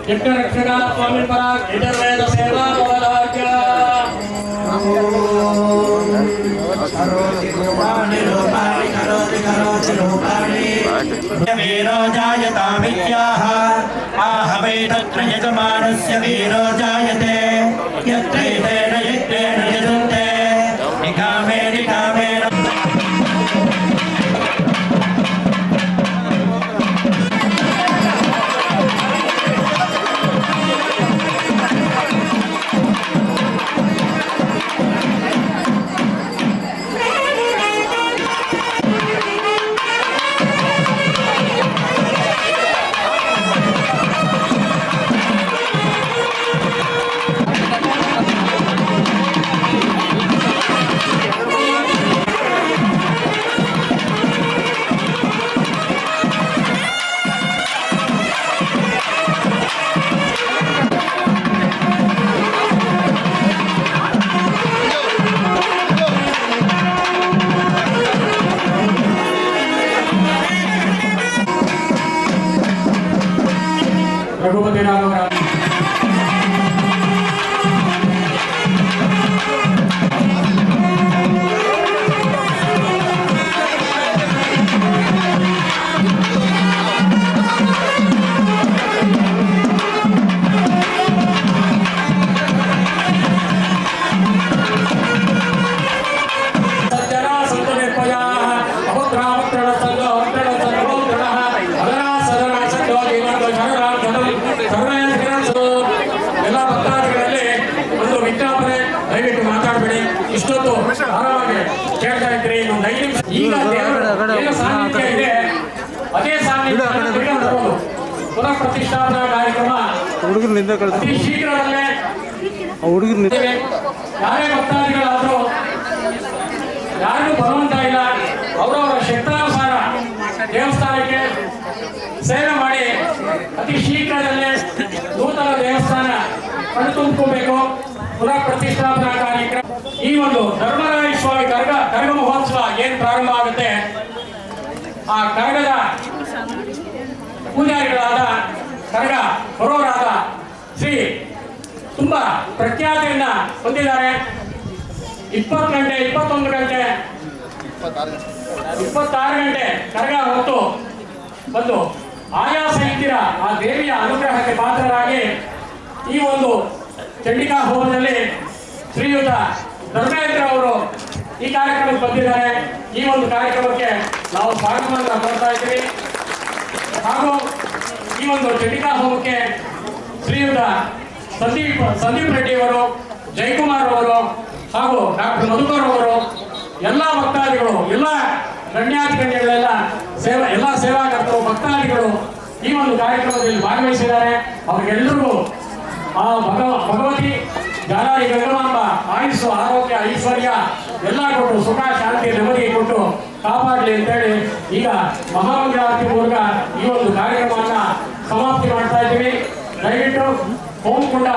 ಯಜ್ಞರಕ್ಷಕ ಸ್ವಾಮಿ ಪರ ಯಜುರ್ವೇದ ಸೇವಾ ಭವದಾಚ್ಯ वीरो जायतामित्याह आहवे तत्र यजमानस्य वीरो जायते यत्रैतेन यज्ञेन यजुन्ते निकामे निकामेन रघुपति राम ಎಲ್ಲ ಭಕ್ತಾದಿಗಳಲ್ಲಿ ಒಂದು ವಿಜ್ಞಾಪನೆ, ದಯವಿಟ್ಟು ಮಾತಾಡಬೇಡಿ. ಇಷ್ಟೊತ್ತು ಆರಾಮಾಗಿ ಕೇಳ್ತಾ ಇದ್ರಿ. ಇನ್ನೊಂದು 5 ನಿಮಿಷ. ಈಗ ದೇವರ ಏನು ಸಾನ್ನಿಧ್ಯ ಇದೆ ಅದೇ ಸಾನ್ನಿಧ್ಯ ಪುನಃ ಪ್ರತಿಷ್ಠಾಪನಾ ಕಾರ್ಯಕ್ರಮ ಅತಿ ಶೀಘ್ರದಲ್ಲೇ ಯಾರೇ ಭಕ್ತಾದಿಗಳಾದರೂ ಯಾರಿಗೂ ಬರುವಂತ ಇಲ್ಲ. ಅವರವರ ಶಕ್ತಾನುಸಾರ ದೇವಸ್ಥಾನಕ್ಕೆ ಸೇವೆ ಮಾಡಿ ಅತಿ ಶೀಘ್ರದಲ್ಲೇ ನೂತನ ದೇವಸ್ಥಾನ ಕಣ್ತುಂಬಿಸಬೇಕು. ಪುನಃ ಪ್ರತಿಷ್ಠಾಪನಾ ಕಾರ್ಯಕ್ರಮ ಈ ಒಂದು ಧರ್ಮರಾಯ ಸ್ವಾಮಿ ಕರಗ ಮಹೋತ್ಸವ ಏನ್ ಪ್ರಾರಂಭ ಆಗುತ್ತೆ, ಆ ಕರಗದ ಪೂಜಾರಿಗಳಾದ ಕರಗ ಬರೋರಾದ ಶ್ರೀ ತುಂಬಾ ಪ್ರಖ್ಯಾತಿಯನ್ನ ಹೊಂದಿದ್ದಾರೆ. 20 ಗಂಟೆ 21 ಗಂಟೆ 26 ಗಂಟೆ ಕರಗ ಹೊತ್ತು ಬಂದು ಆಯಾಸ ಇದ್ದಿರ ಆ ದೇವಿಯ ಅನುಗ್ರಹಕ್ಕೆ ಪಾತ್ರರಾಗಿ ಈ ಒಂದು ಚಂಡಿಕಾ ಹೋಮದಲ್ಲಿ ಶ್ರೀಯುತ ಧರ್ಮೇಂದ್ರ ಅವರು ಈ ಕಾರ್ಯಕ್ರಮಕ್ಕೆ ಬಂದಿದ್ದಾರೆ. ಈ ಒಂದು ಕಾರ್ಯಕ್ರಮಕ್ಕೆ ನಾವು ಸ್ವಾಗತವನ್ನು ಕೊಡ್ತಾ ಇದ್ದೀವಿ. ಹಾಗೂ ಈ ಒಂದು ಚಂಡಿಕಾ ಹೋಮಕ್ಕೆ ಶ್ರೀಯುತ ಸಂದೀಪ್ ರೆಡ್ಡಿ ಅವರು, ಜಯಕುಮಾರ್ ಅವರು ಹಾಗೂ ಡಾಕ್ಟರ್ ಮಧುಕರ್ ಅವರು, ಎಲ್ಲ ಭಕ್ತಾದಿಗಳು, ಎಲ್ಲ ಗಣ್ಯಾತಿಗಣ್ಯಗಳೆಲ್ಲ ಎಲ್ಲ ಸೇವಾಕರ್ತರು, ಭಕ್ತಾದಿಗಳು ಈ ಒಂದು ಕಾರ್ಯಕ್ರಮದಲ್ಲಿ ಭಾಗವಹಿಸಿದ್ದಾರೆ. ಅವರಿಗೆಲ್ಲರಿಗೂ ಆ ಭಗವತಿ ಜಾಲಾರಿ ಗಂಗಮಾಂಬ ಆಯುಸ್ಸು, ಆರೋಗ್ಯ, ಐಶ್ವರ್ಯ ಎಲ್ಲ ಕೊಟ್ಟು ಸುಖ, ಶಾಂತಿ, ನೆಮ್ಮದಿ ಕೊಟ್ಟು ಕಾಪಾಡಲಿ ಅಂತೇಳಿ ಈಗ ಮಹಾಮಂಗಳಾರತಿ ಮೂಲಕ ಈ ಒಂದು ಕಾರ್ಯಕ್ರಮವನ್ನು ಸಮಾಪ್ತಿ ಮಾಡ್ತಾ ಇದ್ದೀವಿ. ದಯವಿಟ್ಟು ಹೋಮಕುಂಡ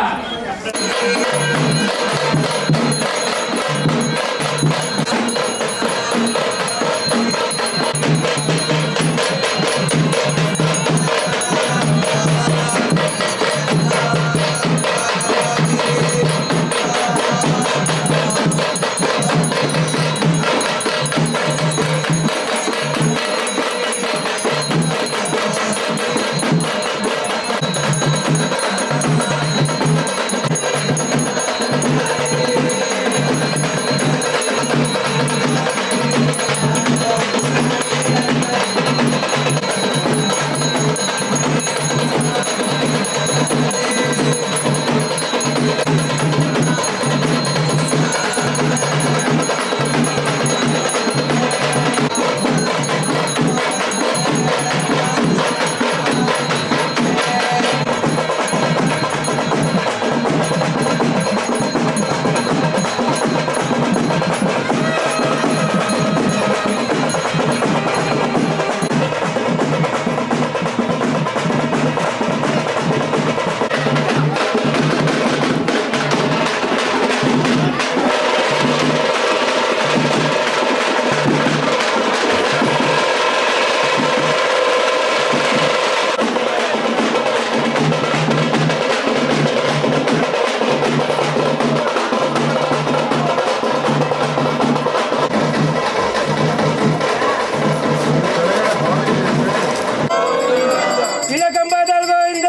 ಪಾದಾಲ್ ಗೋವಿಂದ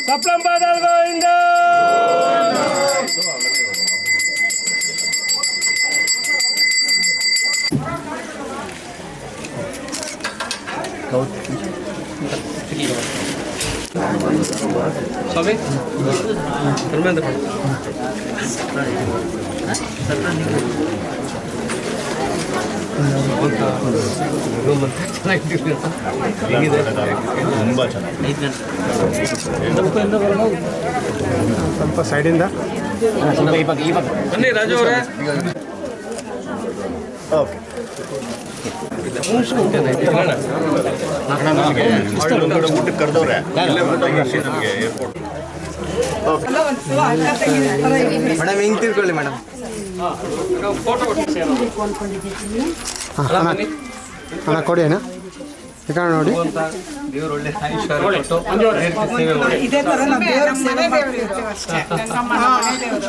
ಸಪ್ಲಂ ಪಾದಾಲ್ ಗೋವಿಂದ ಸ್ವಾಮಿ ಧರ್ಮೇಂದ್ರ ತುಂಬ ಚೆನ್ನಾಗಿ ಸ್ವಲ್ಪ ಸೈಡಿಂದ ಬನ್ನಿ ರಾಜು ಅವರೇ. ಓಕೆ ಊಟಕ್ಕೆ ಕರೆದವ್ರೆ ನಮಗೆ ಏರ್ಪೋರ್ಟ್. ಮೇಡಮ್ ಹಿಂಗೆ ತಿಳ್ಕೊಳ್ಳಿ ಮೇಡಮ್. ಅಣ್ಣ ಕೊಡಿ ಅಣ್ಣ ಈ ಕಡೆ ನೋಡಿ. ದೇವರು ಒಳ್ಳೆ ಐಶ್ವರ್ಯ ಕೊಟ್ಟು ಇದೇ ತರ ನಾವು ದೇವ್ರ ಮನೆ ದೇವರು ಇರ್ತೀವಿ ಅಷ್ಟೇ. ಗಂಗಮ್ಮ ಮನೆ ದೇವರು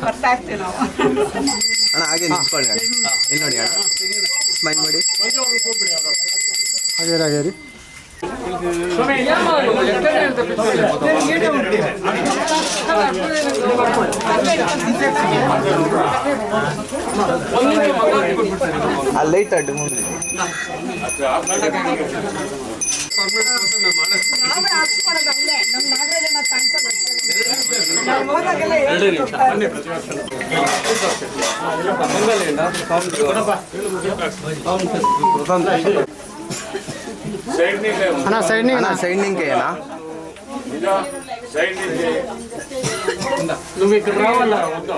ಬರ್ತಾ ಇರ್ತೀವಿ ನಾವು. ಅಣ್ಣ ಹಾಗೆ ನಿಂತ್ಕೊಳ್ಳಿ ಅಣ್ಣ. ಇಲ್ಲಿ ನೋಡಿ ಅಣ್ಣ, ಸ್ಮೈಲ್ ಮಾಡಿ. ಹಾಗೆ ರೀ. ಆ ಲೈಟ್ ಅಡ್ಡು ಮುಂದೆ ನಾವೇ ಹಾಕ್ಸ್ಕೊಳ್ಳೋದು ಅಲ್ಲೇ. ನಮ್ಮ ನಾಗರಾಜನ ಕಾಣಿಸೋದು ಅಷ್ಟೇ. ನಾವು ಹೋದಾಗೆಲ್ಲ ಹೇಳ್ಕೊಡ್ತಾರೆ. ಅಣ್ಣ ಸೈಡ್ ಅಣ್ಣ ಸೈಡ್ ನಿಂಗೆ ಅಣ್ಣ. నువ్వు ఇక్కడ రావాలా వద్దా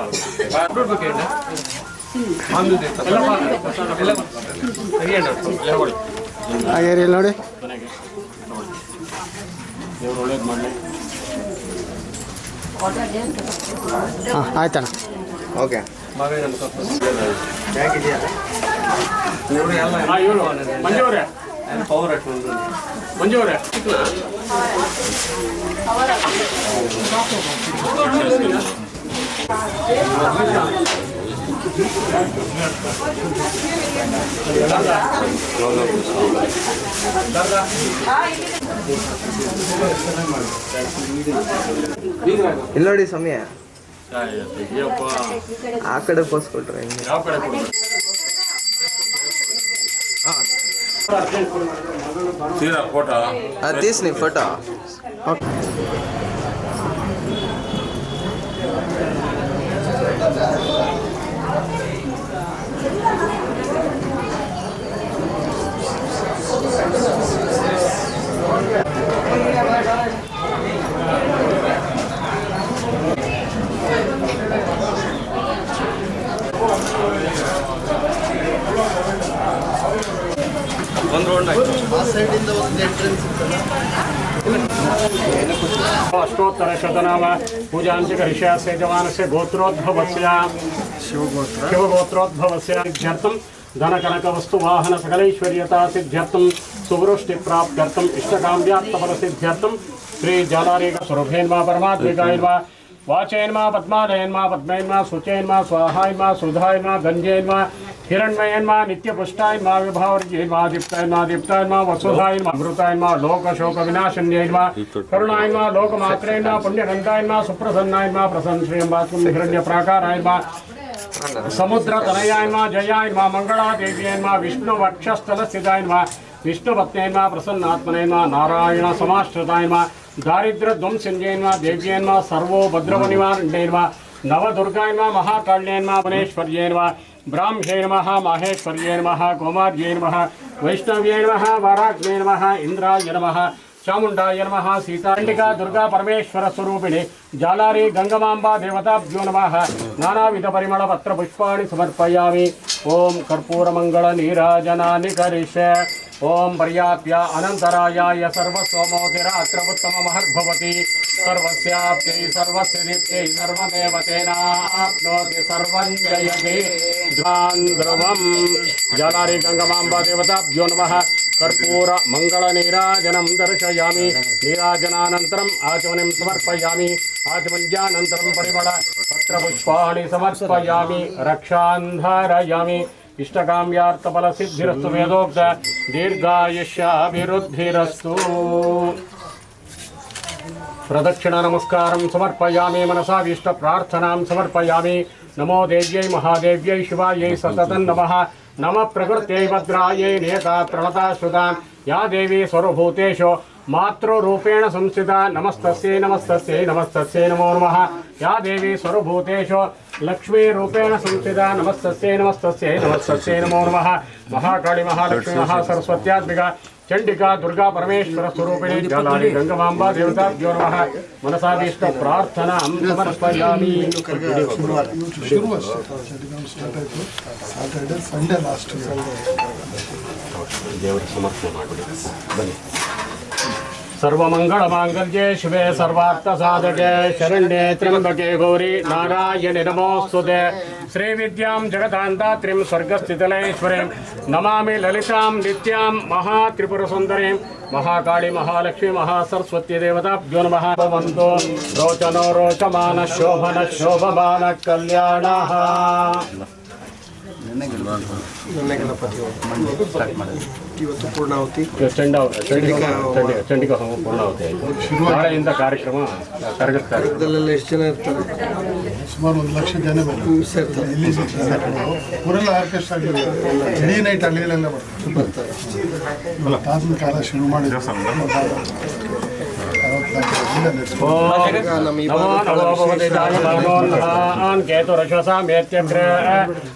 ಹಾಗೆ ರೀ ನೋಡಿ. ದೇವ್ರು ಒಳ್ಳೇದು ಮಾಡಲಿ. ಹಾಂ ಆಯ್ತಣ್ಣ. ಓಕೆ ಇವರು ಮಂಜು ಅವರೇ, ಮಂಜು ಅವರೇ ಇಲ್ಲಿ ನೋಡಿ ಸಮಯ ಅಯ್ಯಪ್ಪ ಆ ಕಡೆ ಪೋಸ್ ಕೊಟ್ರೆ ಹೆಂಗೆ? ಯಾವ ಕಡೆ ಕೊಡ್ಬೇಕು? ಅದು ತೀಸ್ನಿ ಫೋಟೋ. अष्टोत्तर शतनाम पूजांचिक ऋषिस्य जवानस्य गोत्रोद्भवस्य शिवगोत्रोद्भवस्य सिद्ध्यर्थं धनकनक वस्तु वाहन सकलैश्वर्यता सिद्ध्यर्थं सुवृष्टि प्राप्त्यर्थं इष्टकाम्यात्मफलसिद्ध्यर्थं श्री जालारेक स्वरूपेन्मा परमात्मिकायन्मा वाचेन्मा पद्मालयन्मा पद्मैन्मा शुचैन्मा स्वाहायन्मा सुधायन्मा गंजेन्मा हिरण्मयन्मा नित्यपुष्टायन्मा विभावर्यन्मा दीप्तायन्मा दीप्तायन्मा वसुधायन्मा अमृतायन्मा लोकशोकविनाशन्यन्मा करुणायन्मा लोकमात्रेन्मा पुण्यगन्धायन्मा सुप्रसन्नायन्मा प्रसन्नश्रियन्मा हिरण्यप्राकारायन्मा समुद्रतनयायन्मा जयायन्मा मंगलादेव्यन्मा विष्णुवक्षस्थलस्थितायन्मा विष्णुपत्न्यन्मा प्रसन्नात्मनयन्मा नारायण समाश्रितायन्मा दारिद्र्यध्वंसिन्यन्मा देव्यन्मा सर्वो भद्रवनिवारण्यन्मा नवदुर्गायन्मा महाकाल्यन्मा वनेश्वर्यन्मा ब्राह्म्ये नमः माहेश्वर्ये नमः कौमार्ये नमः वैष्णव्ये नमः वाराग्ये नमः इंद्राय नमः चामुंडाय नमः सीतांडिका दुर्गा परमेश्वर स्वरूपिणे जालारी गंगमांबा देवताभ्यो नमः नानाविध परिमल पत्र पुष्पाणि समर्पयामि। ओम कर्पूर मंगल नीराजनानि करिष्ये। ओम पर्याप्य अनंतरायाय सर्वस्वमोतिरात्रमुत्तममहद्भवति सर्वस्याप्त्यै सर्वस्य नित्यै सर्वमेव तेनाप्नोति सर्वं जयति ध्रुवं जालारी गंगमांबा देवताभ्यो नमः। कर्पूर मंगल नीराजनं दर्शयामि। नीराजनानन्तरम् आचमनं समर्पयामि। आचमन्यानन्तरं परिमल पत्रपुष्पाणि समर्पयामि। रक्षां धारयामि। इष्टकाम्यार्थफलसिद्धिरस्तु वेदोक्त दीर्घायुष्याभिवृद्धिरस्तु प्रदक्षिणा नमस्कारं समर्पयामि मनसा इष्ट प्रार्थनां समर्पयामि नमो देव्यै महादेव्यै शिवायै सततं नमः नमः प्रकृत्यै भद्रायै नेता प्रणता श्रुता या देवी सर्वभूतेषु मातृरूपेण संस्थिता नमस्तस्यै नमस्तस्यै नमस्तस्यै नमो नमः या देवी सर्वभूतेषु लक्ष्मीरूपेण संस्थिता नमस्तस्यै नमस्तस्यै नमस्तस्यै नमो नमः महाकाली महालक्ष्मी महासरस्वत्यात्मिका चंडिका दुर्गा परमेश्वर स्वरूपिणी जालारी गंगमांबा देवताभ्यो नमः मनसाभीष्ट प्रार्थनां समर्पयामि Saturday, Sunday last year. सर्वमंगलमांगल्ये शिवे सर्वार्थसाधके शरण्ये त्र्यंबके गौरी नारायणे नमोस्तुते श्रीविद्यां जगदान्तात्रीं स्वर्गस्थितलेश्वरीं नमामि ललितां नित्यां महात्रिपुरसुन्दरीं महाकाली महालक्ष्मी महासरस्वती देवताभ्यो नमः भवन्तु रोचनो रोचमान शोभन शोभमान कल्याणः ಇವತ್ತು ಪೂರ್ಣಾವತಿ ಚಂಡಿಕಾ ಹೋಮ ಪೂರ್ಣಾವತಿ ಆಯಿತು ನಾಳೆಯಿಂದ ಕಾರ್ಯಕ್ರಮ ಕರಗುತ್ತಾರೆ ಇದರಲ್ಲೆಲ್ಲ ಎಷ್ಟು ಜನ ಇರ್ತಾರೆ? ಸುಮಾರು 1 ಲಕ್ಷ ಜನ ಬರ್ತಾರೆ. ಇಲ್ಲಿ ಊರೆಲ್ಲ ಆರ್ಕೆಸ್ಟ್ರಾ ಇಡೀ ನೈಟ್ ಹಳ್ಳಿಗಳೆಲ್ಲ ಬರ್ತಾರೆ. ತಾಸಿನ ಕಾಲ ಶುರು ಮಾಡಿದ್ರು.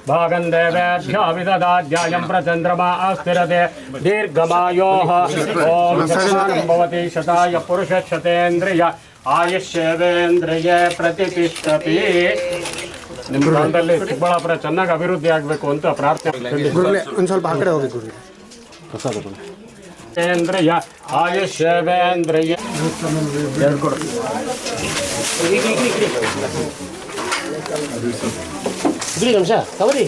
भागं देवेभ्यो विददाध्यायं प्रचन्द्रमा अस्थिरते दीर्घमायोः ॐ भवति शताय पुरुषशतेन्द्रिय आयुष्येवेन्द्रिये प्रतिष्ठति ನಿಮ್ಮ ಪ್ರಾಂತದಲ್ಲಿ ಚಿಕ್ಕಬಳ್ಳಾಪುರ ಚೆನ್ನಾಗಿ ಅಭಿವೃದ್ಧಿ ಆಗಬೇಕು ಅಂತ ಪ್ರಾರ್ಥನೆ. ಒಂದು ಸ್ವಲ್ಪ ಆ ಕಡೆ ಹೋಗಿ ಇಂದ್ರಿಯ ಆಯುಷ್ಯವೇಂದ್ರಿಯ ನಿಮಿಷ ತವರಿ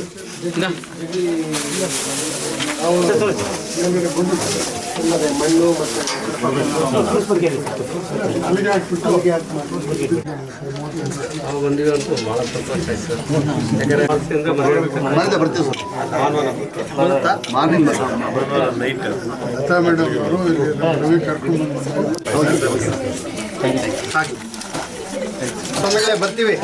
ಮಣ್ಣು ಅಲ್ಲಿಗೆ ಹಾಕ್ಬಿಟ್ಟು ನಾವು ಬಂದಿವಂತೂ ಭಾಳ ಸಂತೋಷ ಆಯ್ತು ಲತಾ ಮೇಡಮ್ ಅವರು ರವಿ ಕರ್ಕೊಂಡು ಬರ್ತೀವಿ.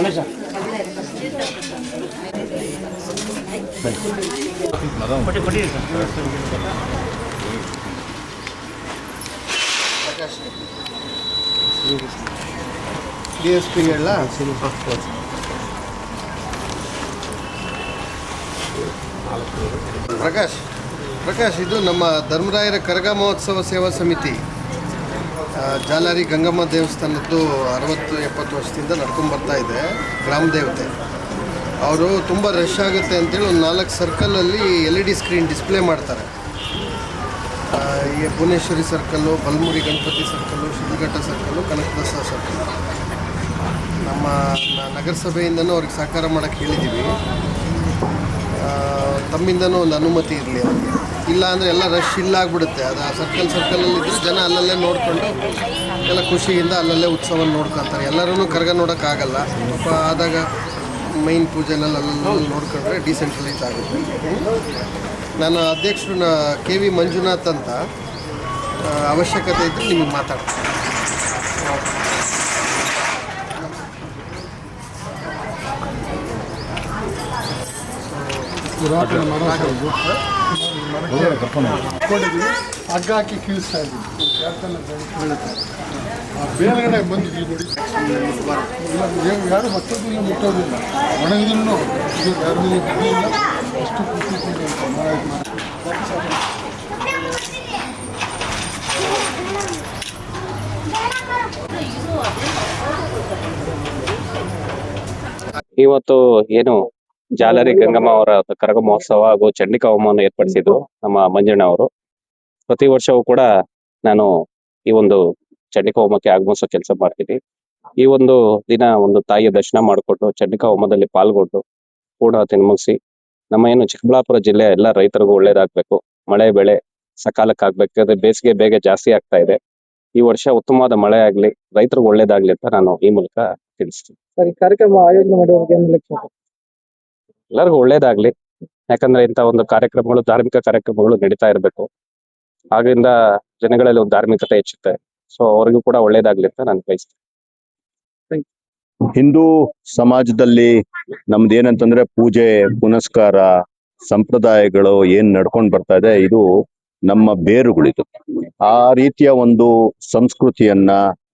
DSP ಹೇಳ ಪ್ರಕಾಶ್ ಇದು ನಮ್ಮ ಧರ್ಮರಾಯರ ಕರಗ ಮಹೋತ್ಸವ ಸೇವಾ ಸಮಿತಿ ಜಾಲಾರಿ ಗಂಗಮ್ಮ ದೇವಸ್ಥಾನದ್ದು 60-70 ವರ್ಷದಿಂದ ನಡ್ಕೊಂಡು ಬರ್ತಾ ಇದೆ. ಗ್ರಾಮ ದೇವತೆ ಅವರು ತುಂಬ ರಶ್ ಆಗುತ್ತೆ ಅಂತೇಳಿ ಒಂದು 4 ಸರ್ಕಲಲ್ಲಿ LED ಸ್ಕ್ರೀನ್ ಡಿಸ್ಪ್ಲೇ ಮಾಡ್ತಾರೆ. ಈ Bhuvaneshwari circle, Balmuri Ganapati circle, Shidlaghatta circle, Kanakadasa circle. ನಮ್ಮ ನಗರಸಭೆಯಿಂದನೂ ಅವ್ರಿಗೆ ಸಹಕಾರ ಮಾಡೋಕ್ಕೆ ಹೇಳಿದ್ದೀವಿ. ತಮ್ಮಿಂದನೂ ಒಂದು ಅನುಮತಿ ಇರಲಿ ಅವ್ರಿಗೆ. ಇಲ್ಲ ಅಂದರೆ ಎಲ್ಲ ರಶ್ ಇಲ್ಲ ಆಗಿಬಿಡುತ್ತೆ. ಅದು ಸರ್ಕಲಲ್ಲಿದ್ದರೆ ಜನ ಅಲ್ಲಲ್ಲೇ ನೋಡಿಕೊಂಡು ಎಲ್ಲ ಖುಷಿಯಿಂದ ಅಲ್ಲಲ್ಲೇ ಉತ್ಸವ ನೋಡ್ಕೊತಾರೆ. ಎಲ್ಲರೂ ಕರಗ ನೋಡೋಕ್ಕಾಗಲ್ಲ. ಪಾಪ ಆದಾಗ ಮೈನ್ ಪೂಜೆನಲ್ಲಿ ಅಲ್ಲಲ್ಲಿ ನೋಡ್ಕೊಂಡ್ರೆ ಡಿಸೆಂಟ್ರಲೈಸ್ ಆಗುತ್ತೆ. ನಾನು ಅಧ್ಯಕ್ಷರು KV ಮಂಜುನಾಥ್ ಅಂತ, ಅವಶ್ಯಕತೆ ಇದ್ದರೆ ನಿಮಗೆ ಮಾತಾಡ್ತೀನಿ. ಹಗ್ಗ ಹಾಕಿ ಕೀಳಿಸ್ತಾ ಇದ್ದೀವಿ. ಬೇರೆಗಡೆ ಬಂದಿದ್ದೀವಿ ನೋಡಿ. ಯಾರು ಮತ್ತೊಂದು ಮುಟ್ಟೋದಿಲ್ಲ. ಒಣಗಿದ್ರು ಇದು ಯಾರು ಬರಲಿಲ್ಲ. ಅಷ್ಟು ಖುಷಿ ಇವತ್ತು ಏನು ಜಾಲರಿ ಗಂಗಮ್ಮ ಅವರ ಕರಗ ಮಹೋತ್ಸವ ಹಾಗೂ ಚಂಡಿಕಾ ಹೋಮವನ್ನು ಏರ್ಪಡಿಸಿದ್ರು ನಮ್ಮ ಮಂಜಣ್ಣ ಅವರು. ಪ್ರತಿ ವರ್ಷವೂ ಕೂಡ ನಾನು ಈ ಒಂದು ಚಂಡಿಕಾ ಹೋಮಕ್ಕೆ ಆಗಮಿಸೋ ಕೆಲಸ ಮಾಡ್ತೀನಿ. ಈ ಒಂದು ದಿನ ಒಂದು ತಾಯಿಯ ದರ್ಶನ ಮಾಡಿಕೊಟ್ಟು ಚಂಡಿಕಾ ಹೋಮದಲ್ಲಿ ಪಾಲ್ಗೊಂಡು ಪೂರ್ಣಾಹುತಿ ಮುಗಿಸಿ ನಮ್ಮ ಏನು ಚಿಕ್ಕಬಳ್ಳಾಪುರ ಜಿಲ್ಲೆ ಎಲ್ಲ ರೈತರಿಗೂ ಒಳ್ಳೇದಾಗ್ಬೇಕು, ಮಳೆ ಬೆಳೆ ಸಕಾಲಕ್ಕಾಗ್ಬೇಕು. ಅದೇ ಬೇಸಿಗೆ ಬೇಗ ಜಾಸ್ತಿ ಆಗ್ತಾ ಇದೆ. ಈ ವರ್ಷ ಉತ್ತಮವಾದ ಮಳೆ ಆಗ್ಲಿ, ರೈತರಿಗೂ ಒಳ್ಳೇದಾಗ್ಲಿ ಅಂತ ನಾನು ಈ ಮೂಲಕ ತಿಳಿಸ್ತೀನಿ. ಕಾರ್ಯಕ್ರಮ ಆಯೋಜನೆ ಮಾಡುವಾಗ ಎಲ್ಲರಿಗೂ ಒಳ್ಳೇದಾಗ್ಲಿ, ಯಾಕಂದ್ರೆ ಇಂಥ ಒಂದು ಕಾರ್ಯಕ್ರಮಗಳು, ಧಾರ್ಮಿಕ ಕಾರ್ಯಕ್ರಮಗಳು ನಡೀತಾ ಇರಬೇಕು. ಆಗಿಂದ ಜನಗಳಲ್ಲಿ ಒಂದು ಧಾರ್ಮಿಕತೆ ಹೆಚ್ಚುತ್ತೆ. ಸೊ ಅವ್ರಿಗೂ ಕೂಡ ಒಳ್ಳೇದಾಗ್ಲಿ ಅಂತ ನಾನು ಬಯಸ್ತೇನೆ. ಹಿಂದೂ ಸಮಾಜದಲ್ಲಿ ನಮ್ದು ಏನಂತಂದ್ರೆ ಪೂಜೆ ಪುನಸ್ಕಾರ ಸಂಪ್ರದಾಯಗಳು ಏನ್ ನಡ್ಕೊಂಡು ಬರ್ತಾ ಇದೆ, ಇದು ನಮ್ಮ ಬೇರುಗಳಿದು. ಆ ರೀತಿಯ ಒಂದು ಸಂಸ್ಕೃತಿಯನ್ನ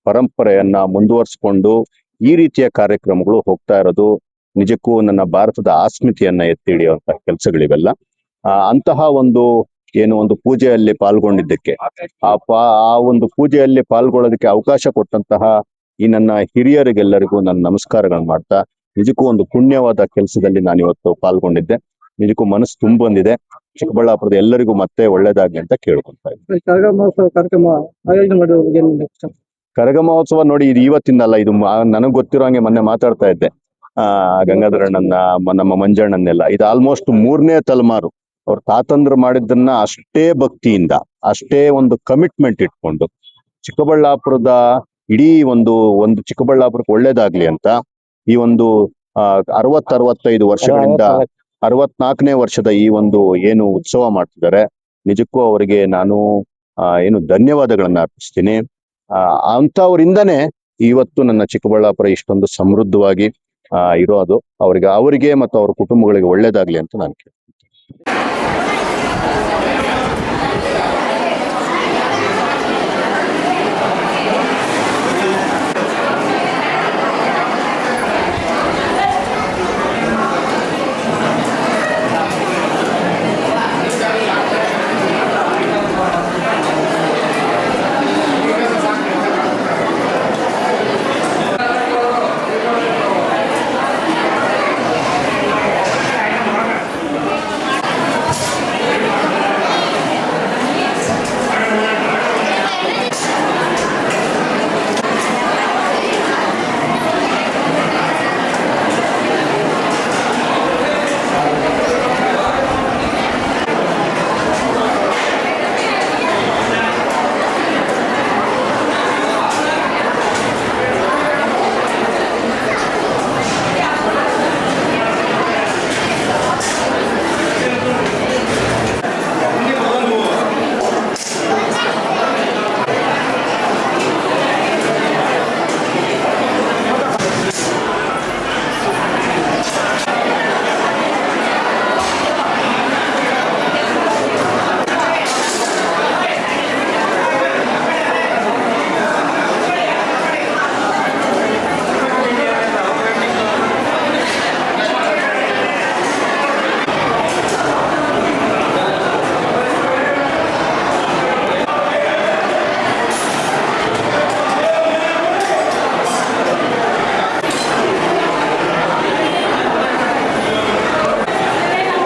ಪರಂಪರೆಯನ್ನ ಮುಂದುವರಿಸಿಕೊಂಡು ಈ ರೀತಿಯ ಕಾರ್ಯಕ್ರಮಗಳು ಹೋಗ್ತಾ ಇರೋದು ನಿಜಕ್ಕೂ ನನ್ನ ಭಾರತದ ಅಸ್ಮಿತೆಯನ್ನ ಎತ್ತಿ ಹಿಡಿಯುವಂತ ಕೆಲಸಗಳಿವೆಲ್ಲ. ಅಂತಹ ಒಂದು ಪೂಜೆಯಲ್ಲಿ ಪಾಲ್ಗೊಂಡಿದ್ದಕ್ಕೆ ಆ ಒಂದು ಪೂಜೆಯಲ್ಲಿ ಪಾಲ್ಗೊಳ್ಳೋದಕ್ಕೆ ಅವಕಾಶ ಕೊಟ್ಟಂತಹ ಈ ನನ್ನ ಹಿರಿಯರಿಗೆಲ್ಲರಿಗೂ ನನ್ನ ನಮಸ್ಕಾರಗಳನ್ನು ಮಾಡ್ತಾ, ನಿಜಕ್ಕೂ ಒಂದು ಪುಣ್ಯವಾದ ಕೆಲಸದಲ್ಲಿ ನಾನು ಇವತ್ತು ಪಾಲ್ಗೊಂಡಿದ್ದೆ. ನಿಜಕ್ಕೂ ಮನಸ್ಸು ತುಂಬ ಬಂದಿದೆ. ಚಿಕ್ಕಬಳ್ಳಾಪುರದ ಎಲ್ಲರಿಗೂ ಮತ್ತೆ ಒಳ್ಳೇದಾಗ್ಲಿ ಅಂತ ಕೇಳ್ಕೊಂತಾ ಇದ್ದೀನಿ. ಕರಗ ಮಹೋತ್ಸವ ಕಾರ್ಯಕ್ರಮ ಆಯೋಜನೆ ಮಾಡಿರೋದು ಕರಗ ಮಹೋತ್ಸವ ನೋಡಿ, ಇದು ಇವತ್ತಿಂದಲ್ಲ, ಇದು ನನಗ್ ಗೊತ್ತಿರೋ ಹಂಗೆ ಮೊನ್ನೆ ಮಾತಾಡ್ತಾ ಇದ್ದೆ ಗಂಗಾಧರಣ್ಣನ್ನ, ನಮ್ಮ ಮಂಜಣ್ಣನ್ನೆಲ್ಲ. ಇದು ಆಲ್ಮೋಸ್ಟ್ 3ನೇ ತಲೆಮಾರು. ಅವ್ರ ತಾತಂದ್ರು ಮಾಡಿದ್ದನ್ನ ಅಷ್ಟೇ ಭಕ್ತಿಯಿಂದ, ಅಷ್ಟೇ ಒಂದು ಕಮಿಟ್ಮೆಂಟ್ ಇಟ್ಕೊಂಡು ಚಿಕ್ಕಬಳ್ಳಾಪುರದ ಇಡೀ ಒಂದು ಚಿಕ್ಕಬಳ್ಳಾಪುರಕ್ಕೆ ಒಳ್ಳೇದಾಗ್ಲಿ ಅಂತ ಈ ಒಂದು 60-65 ವರ್ಷಗಳಿಂದ 64ನೇ ವರ್ಷದ ಈ ಒಂದು ಏನು ಉತ್ಸವ ಮಾಡ್ತಿದ್ದಾರೆ, ನಿಜಕ್ಕೂ ಅವರಿಗೆ ನಾನು ಧನ್ಯವಾದಗಳನ್ನ ಅರ್ಪಿಸ್ತೀನಿ. ಅಂತವರಿಂದನೇ ಇವತ್ತು ನನ್ನ ಚಿಕ್ಕಬಳ್ಳಾಪುರ ಇಷ್ಟೊಂದು ಸಮೃದ್ಧವಾಗಿ ಇರೋದು. ಅವರಿಗೆ ಮತ್ತು ಅವ್ರ ಕುಟುಂಬಗಳಿಗೆ ಒಳ್ಳೇದಾಗ್ಲಿ ಅಂತ ನಾನು ಕೇಳ್ತೀನಿ.